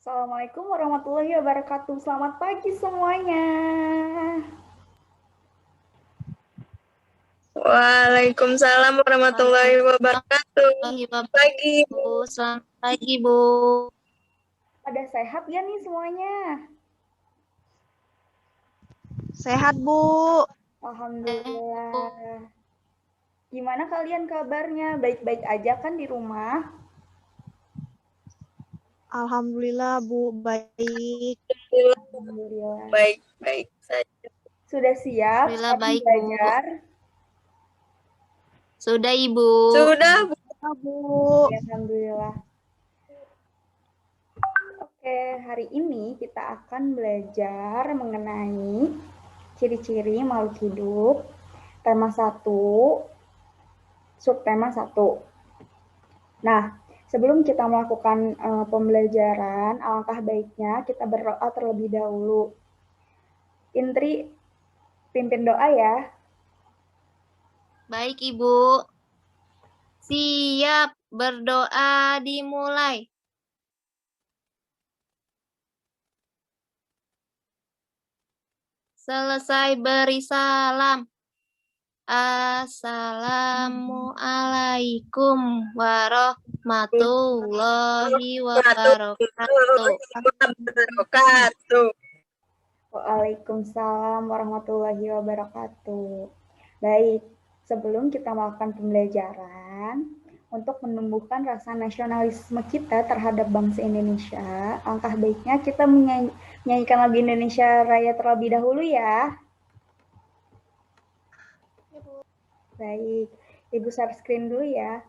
Assalamualaikum warahmatullahi wabarakatuh. Selamat pagi semuanya. Waalaikumsalam warahmatullahi wabarakatuh. Pagi. Selamat pagi, Bu. Pada sehat ya nih semuanya? Sehat, Bu. Alhamdulillah. Gimana kalian kabarnya? Baik-baik aja kan di rumah? Alhamdulillah, Bu. Baik. Alhamdulillah. Baik-baik saja. Sudah siap Alhamdulillah sekarang baik, Bu. belajar? Sudah, Ibu. Sudah, Bu. Bu. Alhamdulillah. Oke, hari ini kita akan belajar mengenai ciri-ciri makhluk hidup. Tema 1, subtema 1. Nah, sebelum kita melakukan pembelajaran, alangkah baiknya kita berdoa terlebih dahulu. Intri, pimpin doa ya. Baik, Ibu. Siap, berdoa dimulai. Selesai beri salam. Assalamualaikum warahmatullahi wabarakatuh. Waalaikumsalam warahmatullahi wabarakatuh. Baik, sebelum kita melakukan pembelajaran, untuk menumbuhkan rasa nasionalisme kita terhadap bangsa Indonesia, alangkah baiknya kita menyanyikan lagu Indonesia Raya terlebih dahulu ya. Baik, Ibu share screen dulu ya.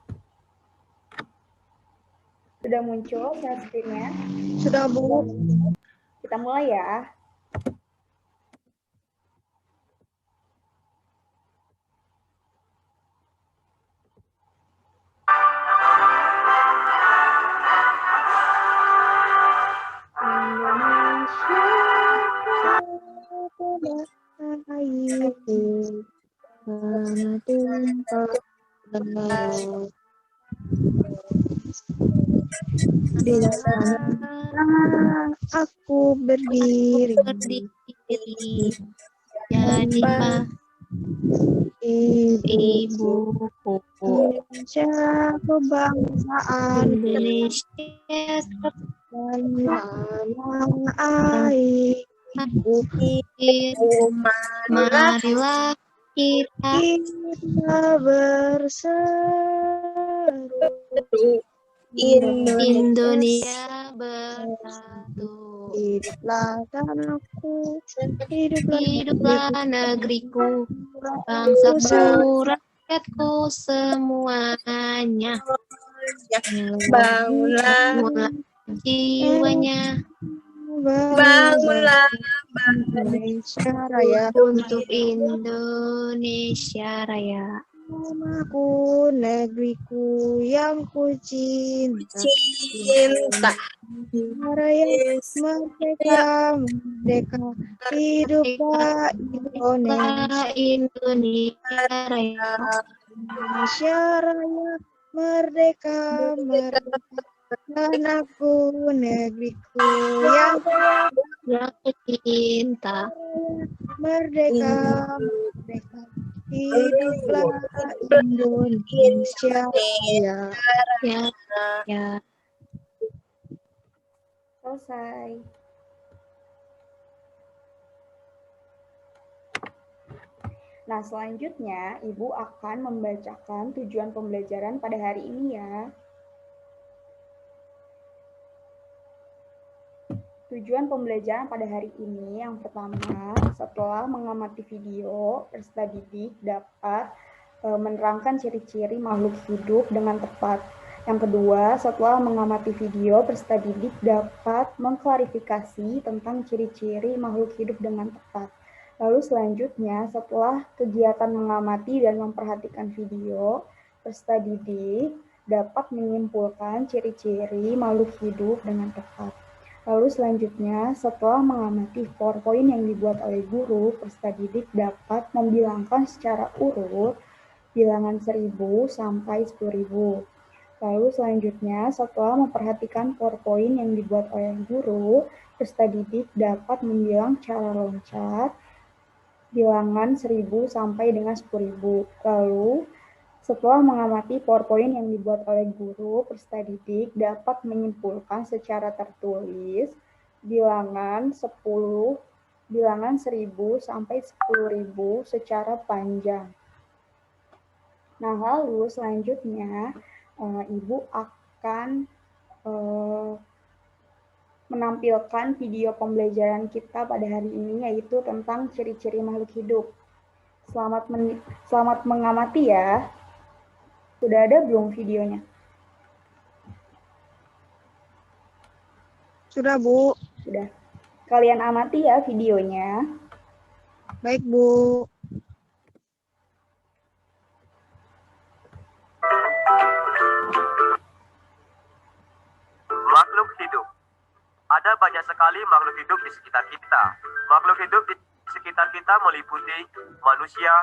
Sudah muncul share screen-nya? Sudah, Bu. Kita mulai ya. Di sana aku berdiri. Jadi ibuku Indonesia kebangsaan Indonesia tanah air. Marilah kita berseru. Indonesia bersatu. Hiduplah tanahku, Hiduplah negeriku, bangsaku, rakyatku semuanya. Bangunlah, Jiwanya bangunlah, Indonesia Raya. untuk Indonesia Raya. Namaku, negeriku yang ku cinta. cinta. Raya merdeka, merdeka, hiduplah Indonesia. Indonesia Raya. Indonesia Raya merdeka, merdeka. Tanahku, negeriku yang Yang cinta. merdeka, merdeka. Hiduplah Indonesia Raya. Ya. Selesai. Nah, selanjutnya Ibu akan membacakan tujuan pembelajaran pada hari ini ya. Tujuan pembelajaran pada hari ini yang pertama, setelah mengamati video, peserta didik dapat menerangkan ciri-ciri makhluk hidup dengan tepat. Yang kedua, setelah mengamati video, peserta didik dapat mengklarifikasi tentang ciri-ciri makhluk hidup dengan tepat. Lalu selanjutnya, setelah kegiatan mengamati dan memperhatikan video, peserta didik dapat menyimpulkan ciri-ciri makhluk hidup dengan tepat. Lalu selanjutnya, setelah mengamati PowerPoint yang dibuat oleh guru, peserta didik dapat membilangkan secara urut bilangan 1000 sampai 10.000. Lalu selanjutnya, setelah memperhatikan PowerPoint yang dibuat oleh guru, peserta didik dapat membilang cara loncat bilangan 1000 sampai dengan 10.000. Lalu, setelah mengamati PowerPoint yang dibuat oleh guru, peserta didik dapat menyimpulkan secara tertulis bilangan 1000 sampai 10.000 secara panjang. Nah, lalu selanjutnya Ibu akan menampilkan video pembelajaran kita pada hari ini, yaitu tentang ciri-ciri makhluk hidup. Selamat mengamati ya. Sudah ada belum videonya? Sudah, Bu. Sudah. Kalian amati ya videonya. Baik, Bu. Makhluk hidup. Ada banyak sekali makhluk hidup di sekitar kita. Makhluk hidup di sekitar kita meliputi manusia,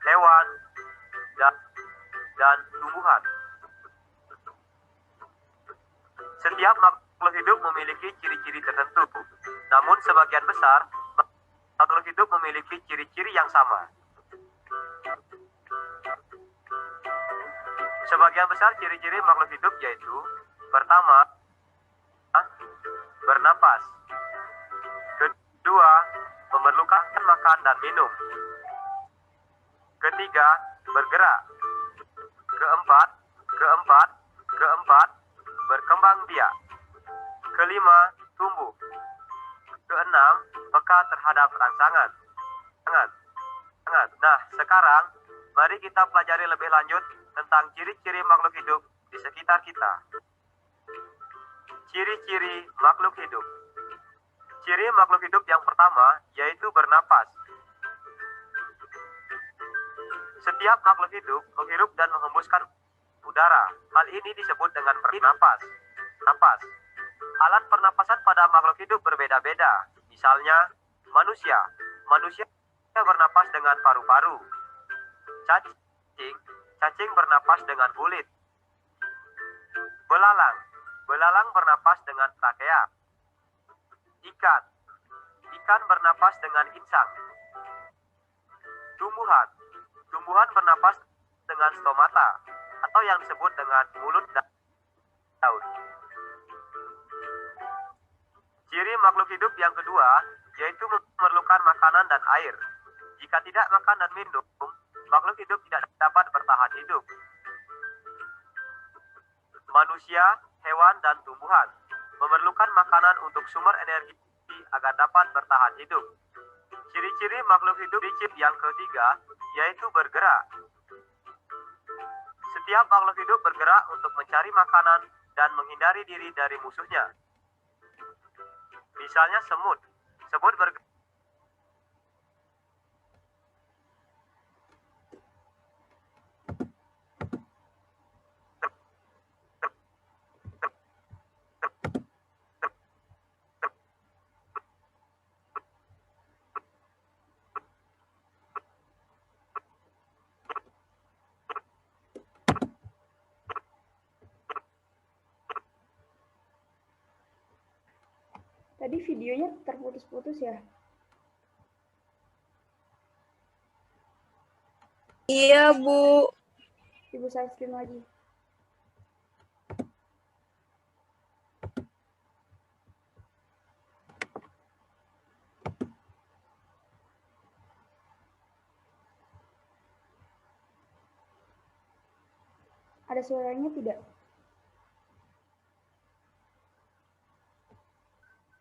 hewan, dan tumbuhan. Setiap makhluk hidup memiliki ciri-ciri tertentu. Namun sebagian besar makhluk hidup memiliki ciri-ciri yang sama. Sebagian besar ciri-ciri makhluk hidup yaitu: pertama, bernapas. Kedua, memerlukan makan dan minum. Ketiga, bergerak. Keempat, berkembang biak. Kelima, tumbuh. Keenam, peka terhadap rangsangan. Nah, sekarang mari kita pelajari lebih lanjut tentang ciri-ciri makhluk hidup di sekitar kita. Ciri-ciri makhluk hidup. Ciri makhluk hidup yang pertama yaitu bernapas. Setiap makhluk hidup menghirup dan menghembuskan udara. Hal ini disebut dengan bernapas. Alat pernapasan pada makhluk hidup berbeda-beda. Misalnya, manusia. Manusia bernapas dengan paru-paru. Cacing bernapas dengan kulit. Belalang bernapas dengan trakea. Ikan bernapas dengan insang. Tumbuhan bernapas dengan stomata, atau yang disebut dengan mulut dan daun. Ciri makhluk hidup yang kedua yaitu memerlukan makanan dan air. Jika tidak makan dan minum, makhluk hidup tidak dapat bertahan hidup. Manusia, hewan, dan tumbuhan memerlukan makanan untuk sumber energi agar dapat bertahan hidup. Ciri-ciri makhluk hidup yang ketiga yaitu bergerak. Setiap makhluk hidup bergerak untuk mencari makanan dan menghindari diri dari musuhnya. Misalnya semut. Semut bergerak Tadi videonya terputus-putus ya? Iya, Bu. Ibu share screen lagi. Ada suaranya tidak?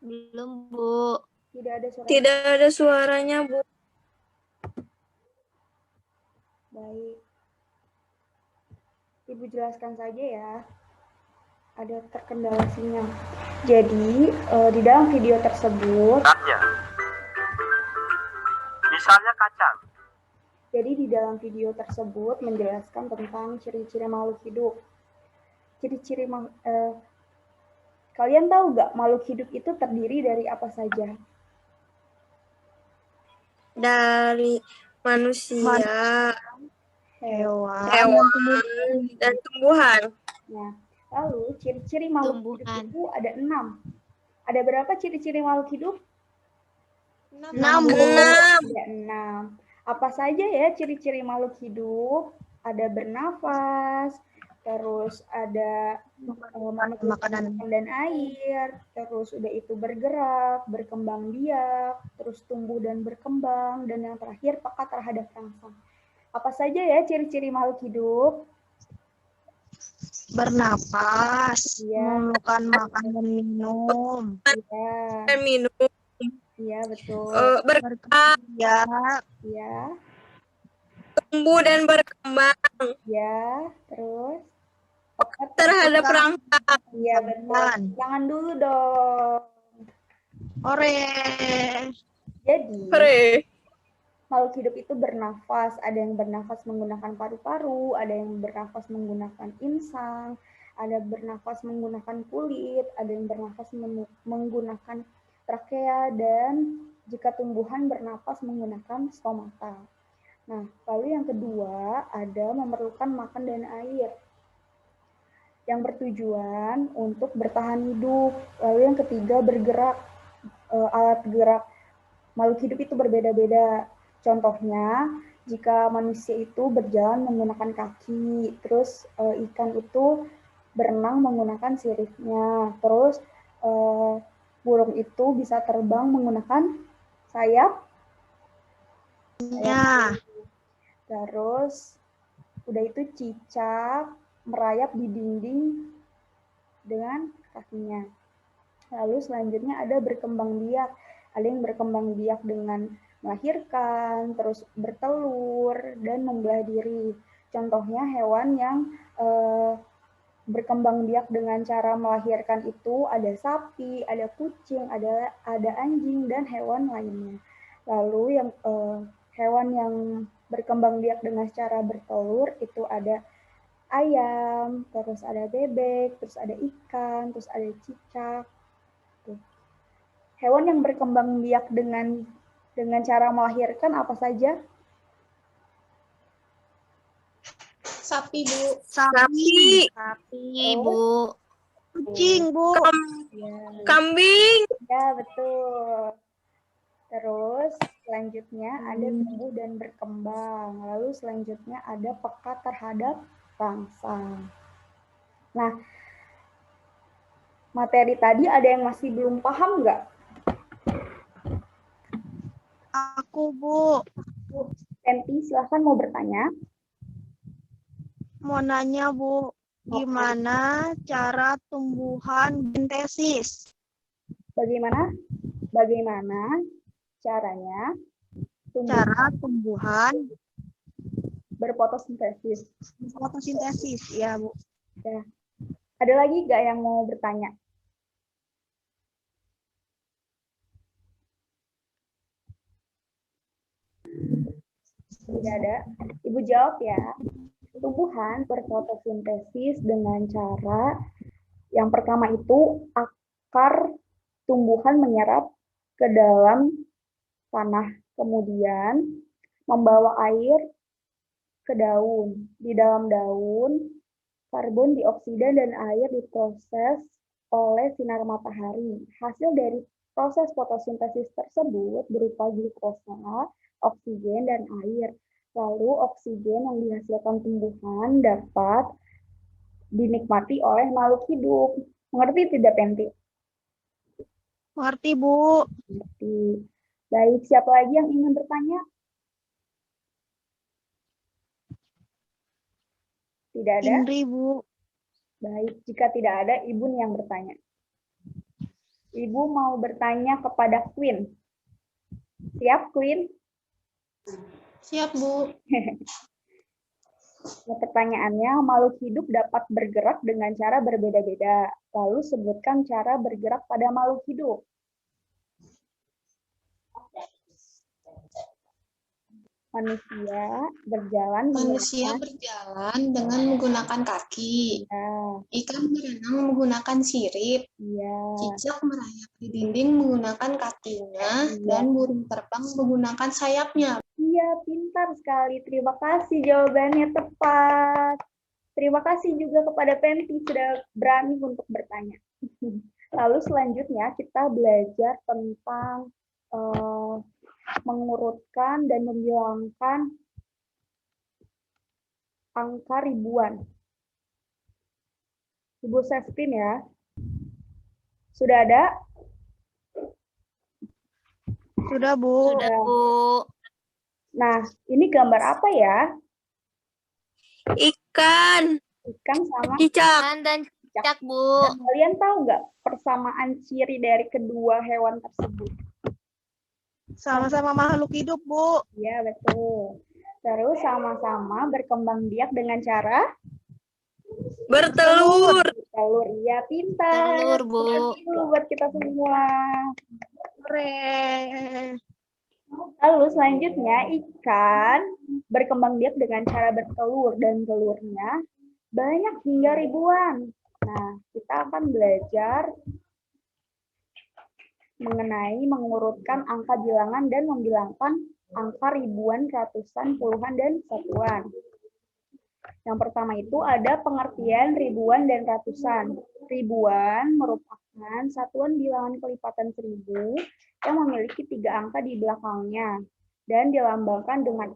Belum, Bu. Tidak ada suaranya. Tidak ada suaranya, Bu. Baik. Ibu jelaskan saja ya. Ada terkendala sinyal. Jadi, di dalam video tersebut, misalnya kacang. Jadi di dalam video tersebut menjelaskan tentang ciri-ciri makhluk hidup. Ciri-ciri kalian tahu nggak makhluk hidup itu terdiri dari apa saja? Dari manusia. hewan, hewan, dan tumbuhan. Nah, lalu ciri-ciri makhluk hidup Tumbuhan. itu ada 6. Ada berapa ciri-ciri makhluk hidup? 6 Bu. 6. Ada 6. Apa saja ya ciri-ciri makhluk hidup? Ada bernafas, terus ada Makanan. makan dan air, terus udah itu bergerak, berkembang biak, terus tumbuh dan berkembang, dan yang terakhir peka terhadap rangsang. Apa saja ya ciri-ciri makhluk hidup? Bernapas, Iya. memerlukan makan dan minum, Iya, Dan minum. iya betul. Berkembang, berkembang, Iya, tumbuh dan berkembang. iya, terus peka Terhadap rangsang. Iya betul. Jangan dulu dong. ore, Jadi Hore. makhluk hidup itu bernafas. Ada yang bernafas menggunakan paru-paru, ada yang bernafas menggunakan insang, ada bernafas menggunakan kulit, ada yang bernafas menggunakan trakea, dan jika tumbuhan bernafas menggunakan stomata. Nah, lalu yang kedua ada memerlukan makan dan air yang bertujuan untuk bertahan hidup. Lalu yang ketiga bergerak. Alat gerak makhluk hidup itu berbeda-beda. Contohnya, jika manusia itu berjalan menggunakan kaki, terus ikan itu berenang menggunakan siripnya, terus burung itu bisa terbang menggunakan sayap. ya, Terus udah itu cicak merayap di dinding dengan kakinya. Lalu selanjutnya ada berkembang biak. Ada yang berkembang biak dengan melahirkan, terus bertelur, dan membelah diri. Contohnya hewan yang berkembang biak dengan cara melahirkan itu ada sapi, ada kucing, ada anjing, dan hewan lainnya. Lalu yang hewan yang berkembang biak dengan cara bertelur itu ada ayam, terus ada bebek, terus ada ikan, terus ada cicak. Hewan yang berkembang biak dengan cara melahirkan apa saja? Sapi, Bu. sapi, Sapi, Bu. kucing Bu, Ya, Kambing. ya betul. Terus selanjutnya ada tumbuh dan berkembang. Lalu selanjutnya ada peka terhadap rangsang. Nah, materi tadi ada yang masih belum paham nggak? aku Bu, Tenti, silahkan mau bertanya. mau nanya Bu, gimana cara tumbuhan sintesis? Bagaimana caranya Cara tumbuhan berfotosintesis? fotosintesis, ya Bu. Ya. Ada lagi nggak yang mau bertanya? Tidak ada. Ibu jawab ya. Tumbuhan berfotosintesis dengan cara yang pertama itu akar tumbuhan menyerap ke dalam tanah, kemudian membawa air ke daun. Di dalam daun, karbon dioksida dan air diproses oleh sinar matahari. Hasil dari proses fotosintesis tersebut berupa glukosa, oksigen, dan air. Lalu oksigen yang dihasilkan tumbuhan dapat dinikmati oleh makhluk hidup. Mengerti tidak, Penti? Mengerti Bu. Mengerti. Baik, siapa lagi yang ingin bertanya? Tidak ada? Indri Bu. Baik, jika tidak ada, Ibu nih yang bertanya. Ibu mau bertanya kepada Queen. Siap, Queen? Siap, Bu. Nah, pertanyaannya, makhluk hidup dapat bergerak dengan cara berbeda-beda. Lalu sebutkan cara bergerak pada makhluk hidup. Manusia berjalan Manusia berjalan dengan menggunakan kaki. Ikan berenang menggunakan sirip. Cicak merayap di dinding menggunakan kakinya. Dan burung terbang menggunakan sayapnya. Iya, pintar sekali. Terima kasih, jawabannya tepat. Terima kasih juga kepada Penti sudah berani untuk bertanya. Lalu selanjutnya kita belajar tentang mengurutkan dan membilangkan angka ribuan. Ibu Seftin ya. Sudah ada? Sudah, Bu. Sudah, Bu. Nah, ini gambar apa ya? Ikan. Ikan sama Cicak. Ikan dan cicak, Bu. kalian tahu nggak persamaan ciri dari kedua hewan tersebut? Sama-sama makhluk hidup, Bu. Iya, betul. Terus sama-sama berkembang biak dengan cara Bertelur. telur. Iya, pintar. Telur, Bu. Dulu buat kita semua. Keren. Lalu selanjutnya ikan berkembang biak dengan cara bertelur dan telurnya banyak hingga ribuan. Nah, kita akan belajar mengenai mengurutkan angka bilangan dan membilangkan angka ribuan, ratusan, puluhan, dan satuan. Yang pertama itu ada pengertian ribuan dan ratusan. Ribuan merupakan satuan bilangan kelipatan 1000 yang memiliki 3 angka di belakangnya dan dilambangkan dengan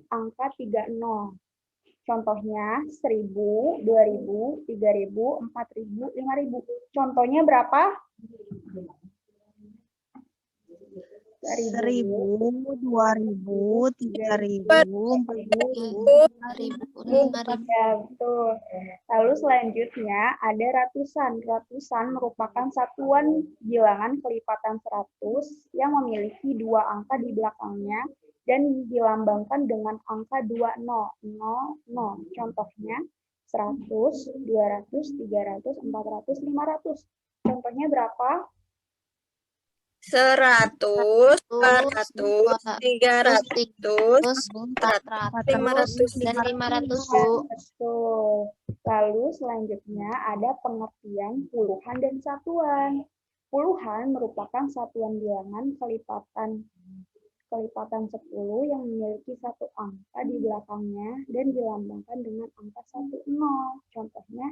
angka 30. Contohnya 1000, 2000, 3000, 4000, 5000. Contohnya berapa? 1000, 2000, 3000, 4000. 5.000. Ya, betul. Lalu selanjutnya ada ratusan. Ratusan merupakan satuan bilangan kelipatan 100 yang memiliki 2 angka di belakangnya dan dilambangkan dengan angka 20. Contohnya 100, 200, 300, 400, 500. Contohnya berapa? 100, 200, 300, 400 dan 500, Bu. Betul. Lalu selanjutnya ada pengertian puluhan dan satuan. Puluhan merupakan satuan bilangan kelipatan 10 yang memiliki 1 angka di belakangnya dan dilambangkan dengan angka 10. Contohnya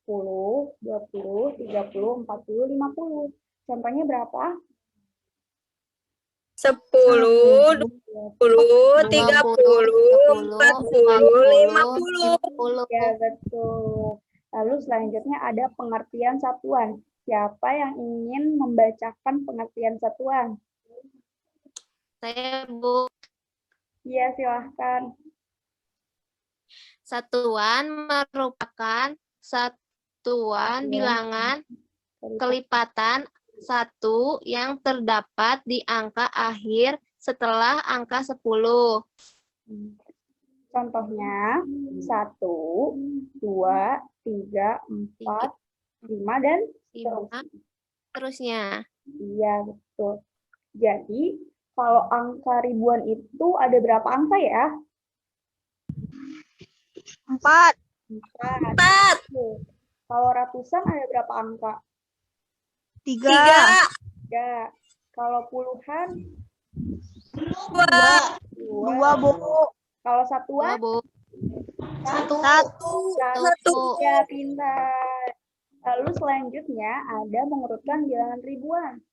10, 20, 30, 40, 50. Contohnya berapa? 10, 20, 30, 40, 50. Ya, betul. Lalu selanjutnya ada pengertian satuan. Siapa yang ingin membacakan pengertian satuan? Saya, Bu. Iya, silahkan. Satuan merupakan satuan bilangan kelipatan 1 yang terdapat di angka akhir setelah angka 10. Contohnya 1, 2, 3, 4, 5, dan 5 terusnya. iya, betul. Jadi, kalau angka ribuan itu ada berapa angka ya? 4. 4. Kalau ratusan ada berapa angka? 3. 3. Kalau puluhan? 2. 2. Bu. Kalau satuan? 2, Bu. 1. 1. Ya, pintar. Lalu selanjutnya ada mengurutkan bilangan ribuan.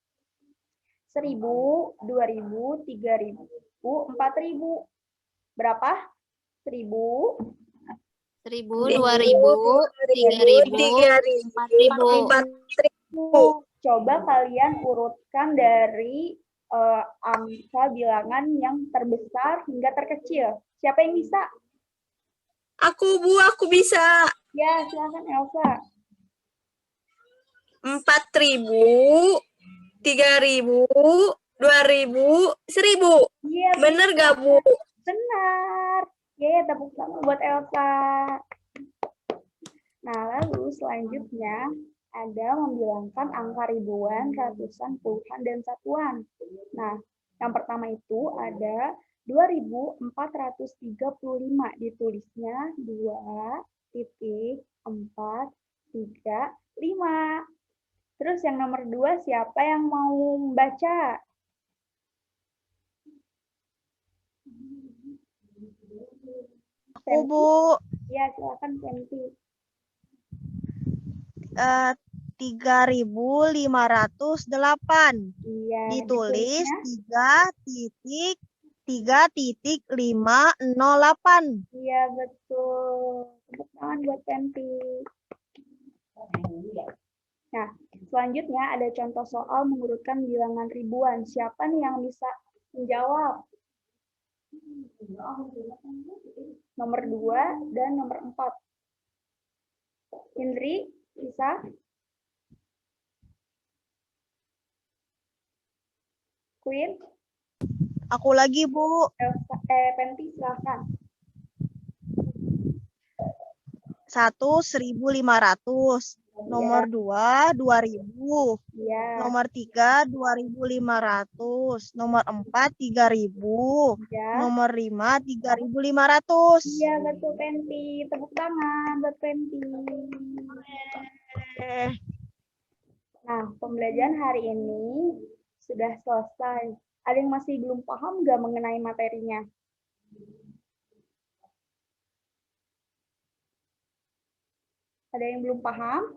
1000, 2000, 3000, 4000. Berapa? 1000, 1000, 2000, 3000, 4000. Coba kalian urutkan dari angka bilangan yang terbesar hingga terkecil. Siapa yang bisa? Aku, Bu, aku bisa. Ya, silakan Elsa. 4.000, 3.000, 2.000, 1.000. Iya, Bener gak, Bu? benar. Oke, tepuk tangan buat Elsa. Nah, lalu selanjutnya ada membilangkan angka ribuan, ratusan, puluhan, dan satuan. Nah, yang pertama itu ada 2.435 ditulisnya 2.435. Terus yang nomor 2 siapa yang mau membaca? Aku, Bu. Ya, silakan Fenty. 3.508. Iya, Ditulis ditulisnya? 3.508. Iya, betul. Tepuk tangan buat Fenty. Nah, selanjutnya ada contoh soal mengurutkan bilangan ribuan. Siapa nih yang bisa menjawab? Nomor 2 dan nomor 4. Indri, bisa? Queen? Aku lagi, Bu. Fenty, silakan. 1 1.500. Nomor 2 2.000. Iya. Nomor 3 2.500. Nomor 4 3.000. Ya. Nomor 5 3.500. Iya, betul Fenty. Tepuk tangan buat Fenty. Nah, pembelajaran hari ini sudah selesai. Ada yang masih belum paham nggak mengenai materinya? Ada yang belum paham?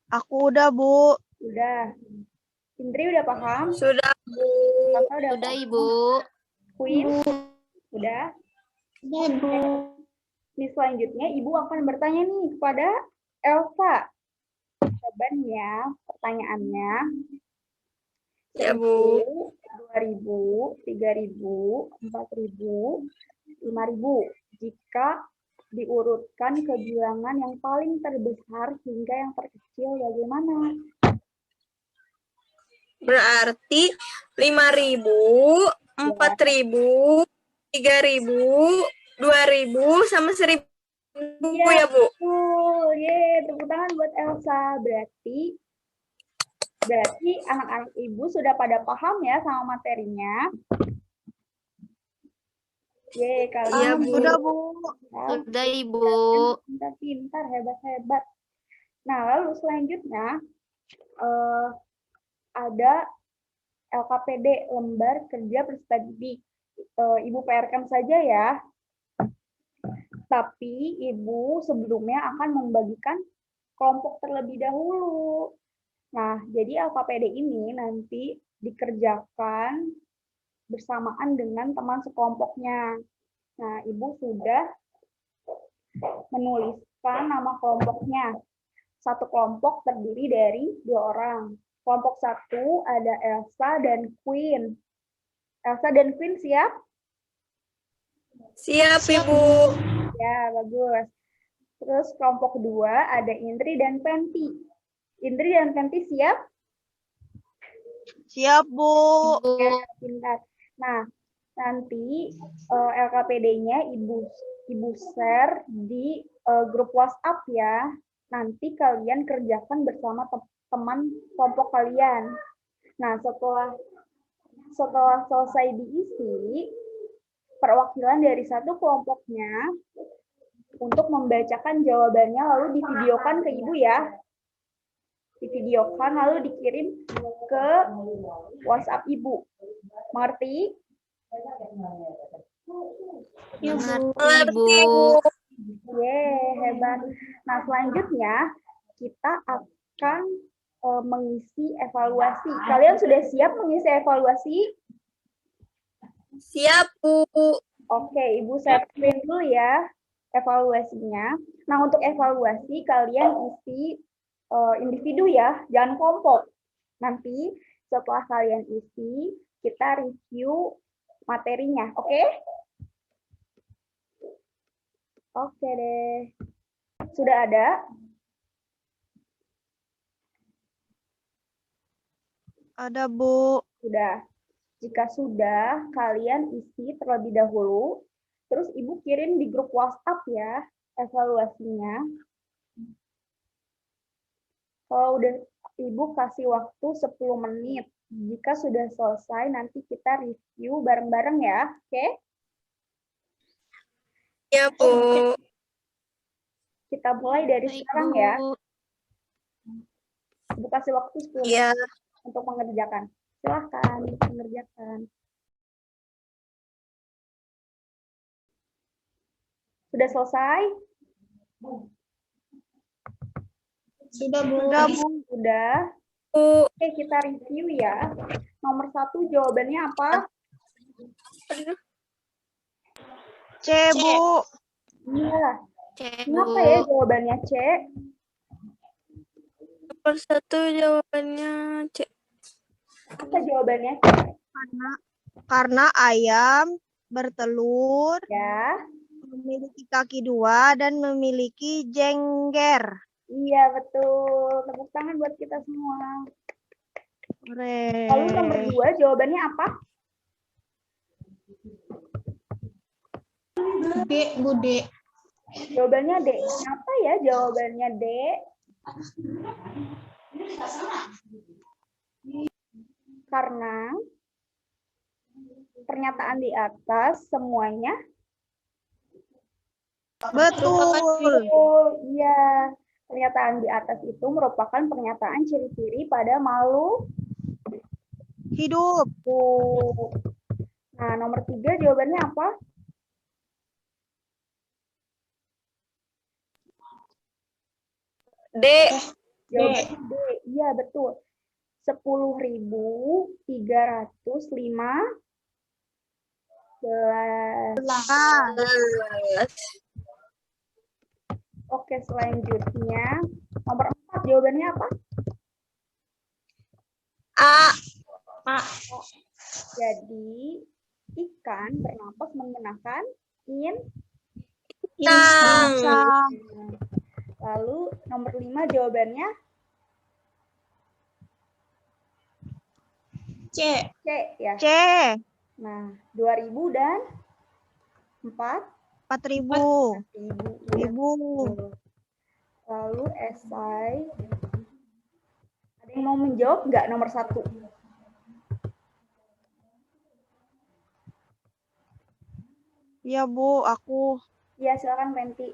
Aku udah, Bu. Udah. Indri udah paham? Sudah, Bu. Kakak udah Sudah, paham? Ibu. Queen? Udah. Ya, Bu. Ini selanjutnya Ibu akan bertanya nih kepada Elsa. Coba nih ya pertanyaannya. Ya, Bu. 2.000, 3.000, 4.000, 5.000. Jika diurutkan ke bilangan yang paling terbesar hingga yang terkecil bagaimana? Berarti 5.000, 4.000, 3.000, 2.000, sama 1.000 ya, Bu? Yeay, tepuk tangan buat Elsa. Berarti anak-anak Ibu sudah pada paham ya sama materinya. Yeay, kalian Udah, Bu. Sudah, Ibu. Pintar-pintar, hebat-hebat. Nah, lalu selanjutnya ada LKPD, lembar kerja peserta didik. Ibu PR-kan saja ya. Tapi Ibu sebelumnya akan membagikan kelompok terlebih dahulu. Nah, jadi LKPD ini nanti dikerjakan bersamaan dengan teman sekelompoknya. Nah, Ibu sudah menuliskan nama kelompoknya. Satu kelompok terdiri dari 2 orang. Kelompok 1 ada Elsa dan Queen. Elsa dan Queen siap? Siap, Ibu. Ya, bagus. Terus kelompok 2 ada Indri dan Fenty. Indri dan Fenty siap? Siap, Bu. Ya, pintar. Nah, nanti LKPD-nya Ibu share di grup WhatsApp ya. Nanti kalian kerjakan bersama teman kelompok kalian. Nah, setelah selesai diisi, perwakilan dari satu kelompoknya untuk membacakan jawabannya lalu divideokan ke Ibu ya. Divideokan lalu dikirim ke WhatsApp Ibu. Mengerti? Ya, Ibu. Hebat. Nah, selanjutnya kita akan mengisi evaluasi. Kalian sudah siap mengisi evaluasi? Siap, Bu. Oke, Ibu share screen dulu ya evaluasinya. Nah, untuk evaluasi kalian isi individu ya, jangan kelompok. Nanti setelah kalian isi, kita review materinya, oke? Oke deh. Sudah ada? Ada, Bu. Sudah. Jika sudah, kalian isi terlebih dahulu. Terus Ibu kirim di grup WhatsApp ya, evaluasinya. Kalau udah Ibu kasih waktu 10 menit. Jika sudah selesai, nanti kita review bareng-bareng ya. Oke? Ya, Bu. Kita mulai dari Baik, sekarang Bu. ya. Ibu kasih waktu 10 menit Ya. untuk mengerjakan. Silahkan mengerjakan. Sudah selesai? Sudah, Bu. Udah, Bu. Sudah. Bu. Oke, kita review ya. Nomor 1 jawabannya apa? C, Bu. Iya. C, Kenapa Bu. ya jawabannya C? Nomor 1 jawabannya C. Apa jawabannya C? Karena ayam bertelur, Ya. memiliki kaki 2 dan memiliki jengger. Iya, betul. Tepuk tangan buat kita semua. Hore. Lalu nomor 2 jawabannya apa? D, Bu, D. Jawabannya D. Kenapa ya jawabannya D? Karena pernyataan di atas semuanya Betul. betul. Iya. Pernyataan di atas itu merupakan pernyataan ciri-ciri pada makhluk Hidup. hidup. Nah, nomor 3 jawabannya apa? D. Jawabannya D. Iya, betul. 10.315. Oke, selanjutnya nomor 4 jawabannya apa? A. Jadi ikan bernapas menggunakan Sang. Lalu nomor 5 jawabannya C. C ya. C. Nah, 2000 dan 4.000. 4.000. Lalu esai. Ada yang mau menjawab nggak nomor 1? Iya, Bu, aku. Iya, silakan Penti.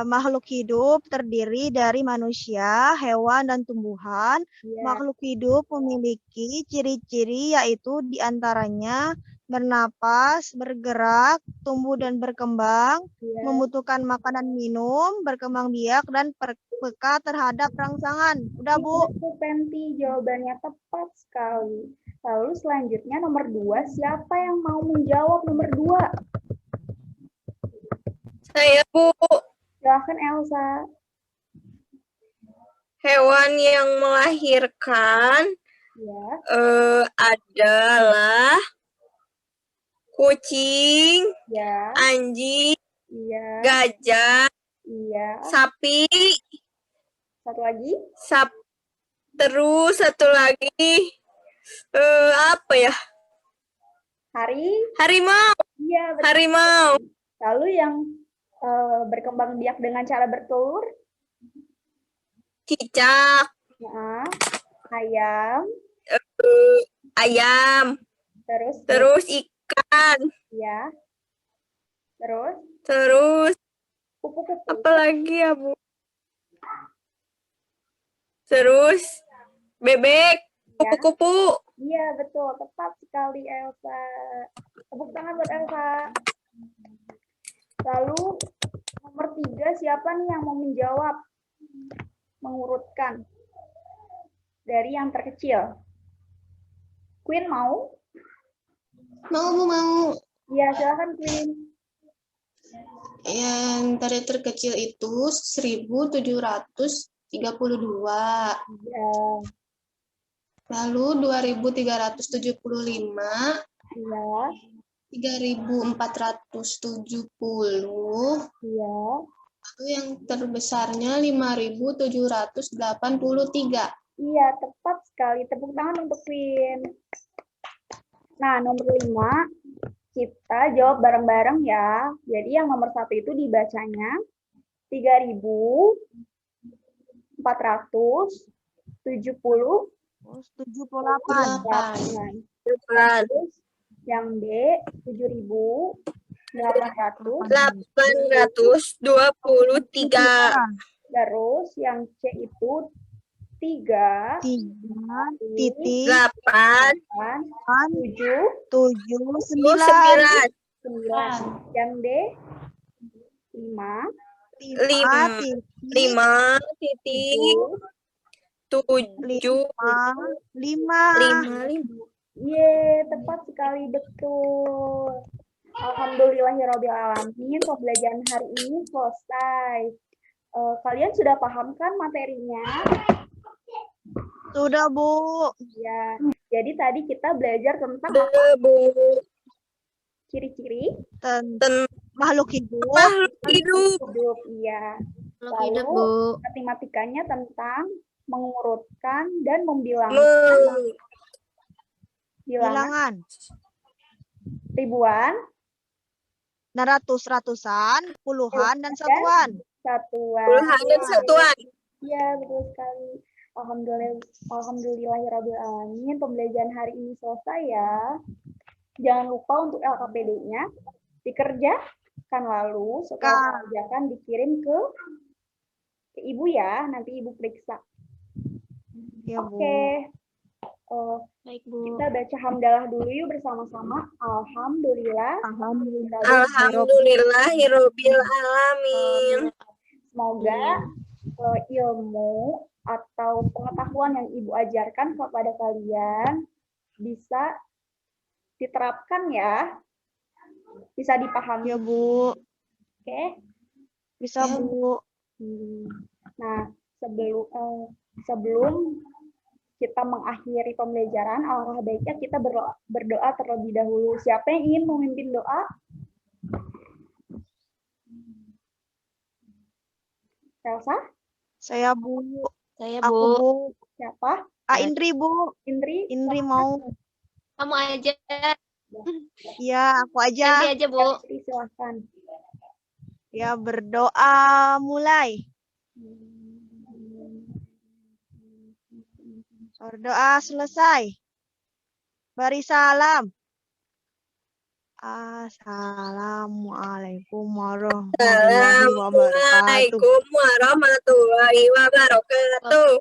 Makhluk hidup terdiri dari manusia, hewan, dan tumbuhan. Iya. Makhluk hidup memiliki ciri-ciri yaitu diantaranya bernapas, bergerak, tumbuh dan berkembang, Iya. membutuhkan makanan minum, berkembang biak, dan peka terhadap rangsangan. Udah, Bu. Itu Penti, jawabannya tepat sekali. Lalu selanjutnya nomor 2, siapa yang mau menjawab nomor 2? Saya, Bu. Silahkan Elsa. Hewan yang melahirkan Ya. adalah kucing, Ya. anjing, Iya. gajah, Iya. sapi, Satu lagi. terus satu lagi apa ya? Harimau. Iya, betul. Harimau. Lalu yang berkembang biak dengan cara bertelur? Cicak. Nah, ayam. Ayam. Terus ikan. Ya. Terus Kupu-kupu. apa lagi ya, Bu? Terus bebek, kupu-kupu. Iya, betul. Tepat sekali, Elsa. Tepuk tangan buat Elsa. Lalu, nomor 3, siapa nih yang mau menjawab? Mengurutkan. Dari yang terkecil. Queen mau? Mau, Bu, mau. Iya, silakan Queen. Yang dari terkecil itu 1.732. Iya. Lalu 2.375. Iya. 3.470. Iya. Lalu yang terbesarnya 5.783. Iya, tepat sekali. Tepuk tangan untuk Queen. Nah, nomor 5, kita jawab bareng-bareng ya. Jadi yang nomor 1 itu dibacanya 3.470. 70. 78. Terus yang D 7.800. 823. Terus yang C itu 3 titik 8 7 9 9. Yang D 5 5 titik 7 5. Ye, tepat sekali, betul. Alhamdulillahirrahmanirrahim, pembelajaran hari ini selesai. Kalian sudah paham kan materinya? Sudah, Bu. Ya. Jadi tadi kita belajar tentang ciri-ciri Makhluk hidup. hidup. Iya. Hidup, Lalu Bu. matematikanya tentang mengurutkan dan membilangkan Bilangan. ribuan, Ratusan, puluhan, dan satuan. Puluhan dan satuan. Iya, betul sekali. Alhamdulillahirrahmanirrahim. Pembelajaran hari ini selesai ya. Jangan lupa untuk LKPD-nya dikerjakan, lalu setelah dikerjakan dikirim ke Ibu ya. Nanti Ibu periksa. Ya, Bu. Oke. Baik, Bu. Kita baca hamdalah dulu yuk bersama-sama. Alhamdulillah. Alhamdulillahirabbil alamin. Semoga ilmu atau pengetahuan yang Ibu ajarkan kepada kalian bisa diterapkan ya. Bisa dipahami. Ya, Bu. Oke. Bisa, Bu. Nah, sebelum kita mengakhiri pembelajaran, alangkah baiknya kita berdoa terlebih dahulu. Siapa yang ingin memimpin doa? Elsa? Saya, Bu. Saya, Aku, Bu. Bu. Siapa? Indri, Bu. Indri? Indri mau. Kamu aja. Ya, aku aja. Nanti aja, Bu. Indri, silahkan. Ya, berdoa mulai. Berdoa selesai. Beri salam. Assalamualaikum warahmatullahi wabarakatuh. Assalamualaikum warahmatullahi wabarakatuh.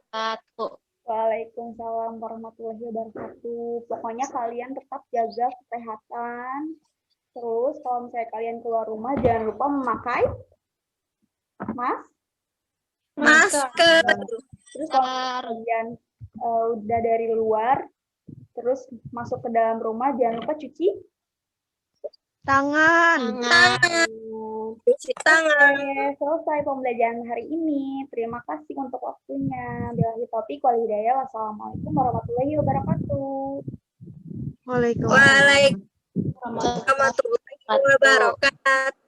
Waalaikumsalam warahmatullahi wabarakatuh. Pokoknya kalian tetap jaga kesehatan. Terus kalau misalnya kalian keluar rumah jangan lupa memakai Masker. Terus kalau kalian udah dari luar terus masuk ke dalam rumah jangan lupa cuci Tangan. Cuci tangan. Oke, selesai pembelajaran hari ini. Terima kasih untuk waktunya. Billahi taufiq wal hidayah. Wassalamualaikum warahmatullahi wabarakatuh. Waalaikumsalam. Waalaikumsalam warahmatullahi wabarakatuh.